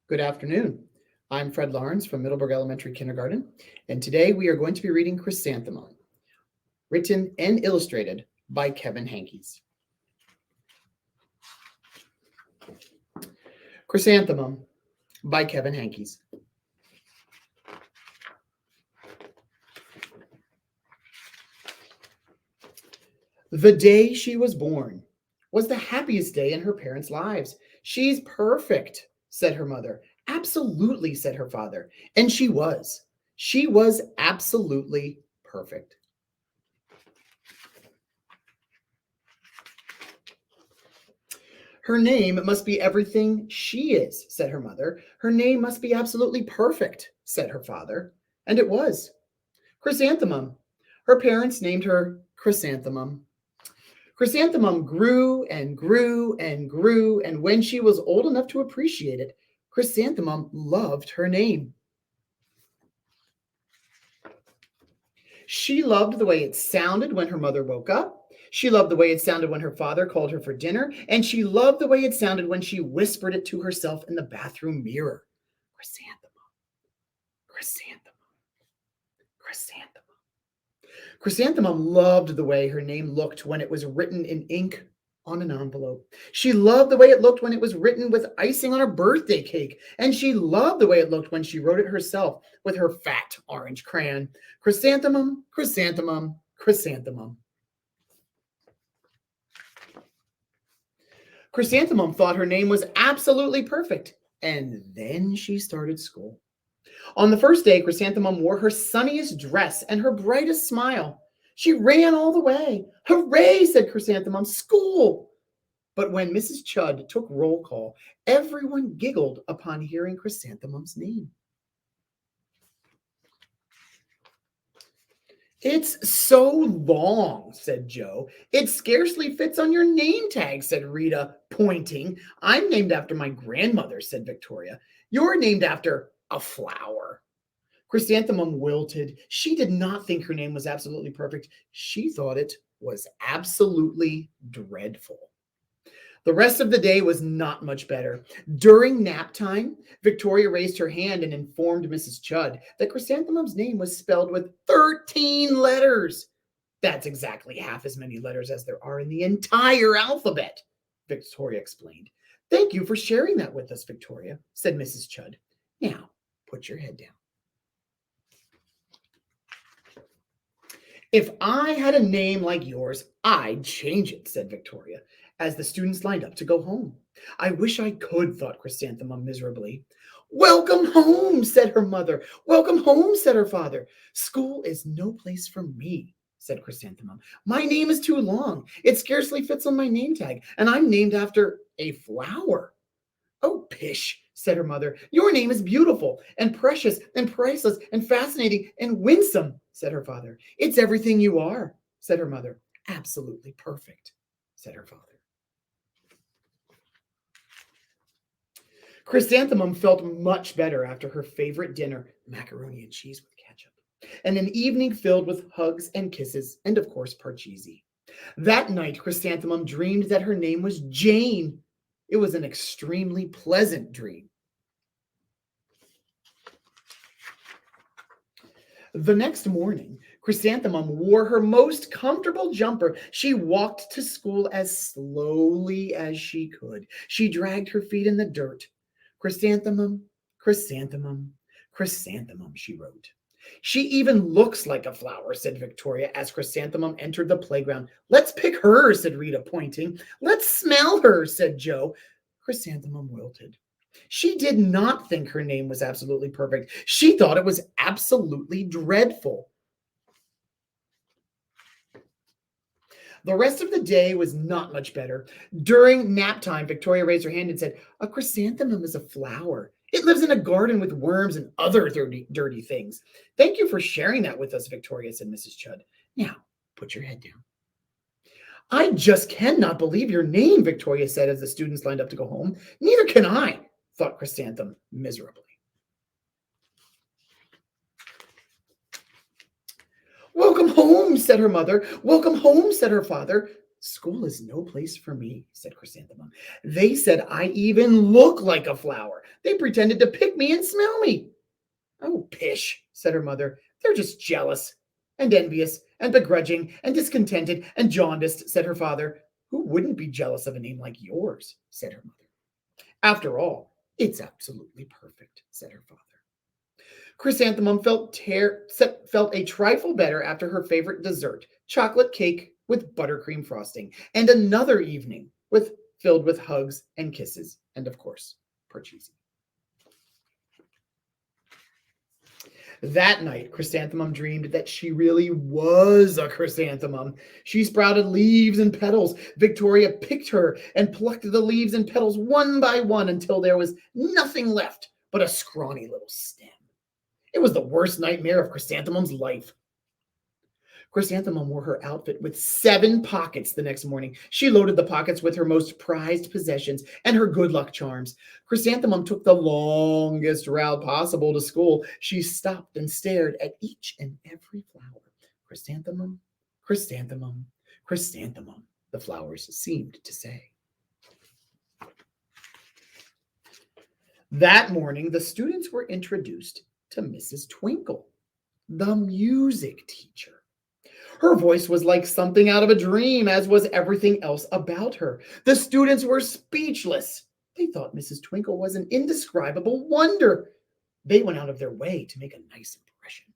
Good afternoon. I'm Fred Lawrence from Middleburg Elementary Kindergarten, and today we are going to be reading Chrysanthemum, written and illustrated by Kevin Hankes. Chrysanthemum by Kevin Hankes. The day she was born was the happiest day in her parents' lives. She's perfect, said her mother. Absolutely, said her father. And she was. She was absolutely perfect. Her name must be everything she is, said her mother. Her name must be absolutely perfect, said her father. And it was. Chrysanthemum. Her parents named her Chrysanthemum. Chrysanthemum grew and grew and grew, and when she was old enough to appreciate it, Chrysanthemum loved her name. She loved the way it sounded when her mother woke up. She loved the way it sounded when her father called her for dinner, and she loved the way it sounded when she whispered it to herself in the bathroom mirror. Chrysanthemum, chrysanthemum, chrysanthemum. Chrysanthemum loved the way her name looked when it was written in ink on an envelope. She loved the way it looked when it was written with icing on a birthday cake. And she loved the way it looked when she wrote it herself with her fat orange crayon. Chrysanthemum, chrysanthemum, chrysanthemum. Chrysanthemum thought her name was absolutely perfect. And then she started school. On the first day, Chrysanthemum wore her sunniest dress and her brightest smile. She ran all the way. Hooray, said Chrysanthemum, school! But when Mrs. Chudd took roll call, everyone giggled upon hearing Chrysanthemum's name. It's so long, said Joe. It scarcely fits on your name tag, said Rita, pointing. I'm named after my grandmother, said Victoria. You're named after a flower. Chrysanthemum wilted. She did not think her name was absolutely perfect. She thought it was absolutely dreadful. The rest of the day was not much better. During nap time, Victoria raised her hand and informed Mrs. Chudd that Chrysanthemum's name was spelled with 13 letters. That's exactly half as many letters as there are in the entire alphabet, Victoria explained. Thank you for sharing that with us, Victoria, said Mrs. Chudd. Now, put your head down. If I had a name like yours, I'd change it, said Victoria, as the students lined up to go home. I wish I could, thought Chrysanthemum miserably. Welcome home, said her mother. Welcome home, said her father. School is no place for me, said Chrysanthemum. My name is too long. It scarcely fits on my name tag, and I'm named after a flower. Oh, pish, said her mother. Your name is beautiful and precious and priceless and fascinating and winsome, said her father. It's everything you are, said her mother. Absolutely perfect, said her father. Chrysanthemum felt much better after her favorite dinner, macaroni and cheese with ketchup, and an evening filled with hugs and kisses and, of course, parcheesi. That night, Chrysanthemum dreamed that her name was Jane. It was an extremely pleasant dream. The next morning, Chrysanthemum wore her most comfortable jumper. She walked to school as slowly as she could. She dragged her feet in the dirt. Chrysanthemum, chrysanthemum, chrysanthemum, she wrote. She even looks like a flower, said Victoria as Chrysanthemum entered the playground. Let's pick her, said Rita, pointing. Let's smell her, said Joe. Chrysanthemum wilted. She did not think her name was absolutely perfect. She thought it was absolutely dreadful. The rest of the day was not much better. During nap time, Victoria raised her hand and said, a chrysanthemum is a flower. It lives in a garden with worms and other dirty things. Thank you for sharing that with us, Victoria, said Mrs. Chudd. Now, put your head down. I just cannot believe your name, Victoria said as the students lined up to go home. Neither can I, thought Chrysanthemum miserably. Welcome home, said her mother. Welcome home, said her father. School is no place for me, said Chrysanthemum. They said I even look like a flower. They pretended to pick me and smell me. Oh, pish, said her mother. They're just jealous and envious and begrudging and discontented and jaundiced, said her father. Who wouldn't be jealous of a name like yours, said her mother. After all, it's absolutely perfect, said her father. Chrysanthemum felt a trifle better after her favorite dessert, chocolate cake with buttercream frosting, and another evening filled with hugs and kisses, and of course, Parcheesi. That night, Chrysanthemum dreamed that she really was a chrysanthemum. She sprouted leaves and petals. Victoria picked her and plucked the leaves and petals one by one until there was nothing left but a scrawny little stem. It was the worst nightmare of Chrysanthemum's life. Chrysanthemum wore her outfit with 7 pockets the next morning. She loaded the pockets with her most prized possessions and her good luck charms. Chrysanthemum took the longest route possible to school. She stopped and stared at each and every flower. Chrysanthemum, chrysanthemum, chrysanthemum, the flowers seemed to say. That morning, the students were introduced to Mrs. Twinkle, the music teacher. Her voice was like something out of a dream, as was everything else about her. The students were speechless. They thought Mrs. Twinkle was an indescribable wonder. They went out of their way to make a nice impression.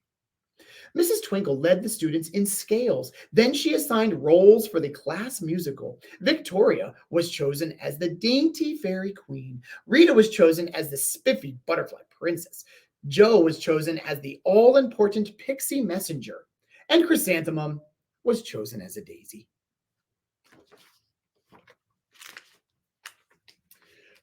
Mrs. Twinkle led the students in scales. Then she assigned roles for the class musical. Victoria was chosen as the dainty fairy queen. Rita was chosen as the spiffy butterfly princess. Jo was chosen as the all-important pixie messenger. And Chrysanthemum was chosen as a daisy.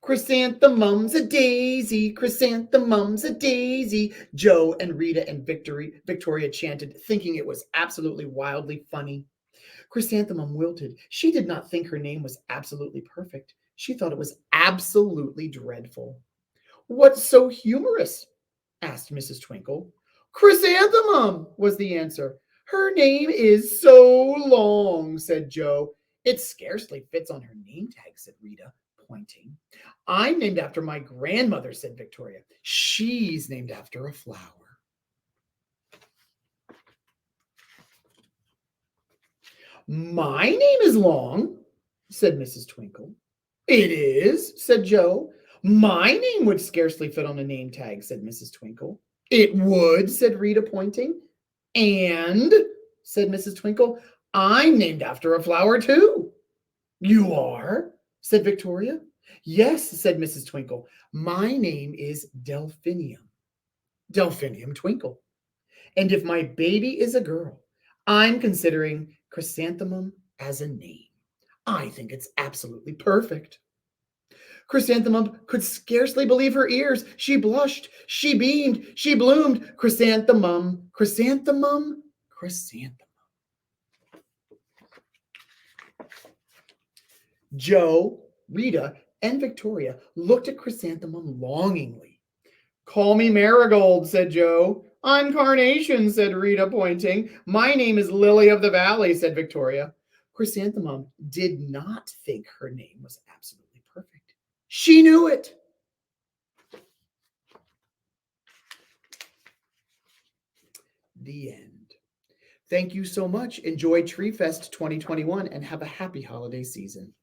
Chrysanthemum's a daisy, chrysanthemum's a daisy, Jo and Rita and Victoria chanted, thinking it was absolutely wildly funny. Chrysanthemum wilted. She did not think her name was absolutely perfect. She thought it was absolutely dreadful. What's so humorous? Asked Mrs. Twinkle. Chrysanthemum, was the answer. Her name is so long, said Jo. It scarcely fits on her name tag, said Rita, pointing. I'm named after my grandmother, said Victoria. She's named after a flower. My name is long, said Mrs. Twinkle. It is, said Jo. My name would scarcely fit on a name tag, said Mrs. Twinkle. It would, said Rita, pointing. And, said Mrs. Twinkle, I'm named after a flower, too. You are, said Victoria. Yes, said Mrs. Twinkle. My name is Delphinium. Delphinium Twinkle. And if my baby is a girl, I'm considering Chrysanthemum as a name. I think it's absolutely perfect. Chrysanthemum could scarcely believe her ears. She blushed, she beamed, she bloomed. Chrysanthemum, chrysanthemum, chrysanthemum. Jo, Rita, and Victoria looked at Chrysanthemum longingly. Call me Marigold, said Jo. I'm Carnation, said Rita, pointing. My name is Lily of the Valley, said Victoria. Chrysanthemum did not think her name was absolutely perfect. She knew it. The end. Thank you so much. Enjoy Tree Fest 2021 and have a happy holiday season.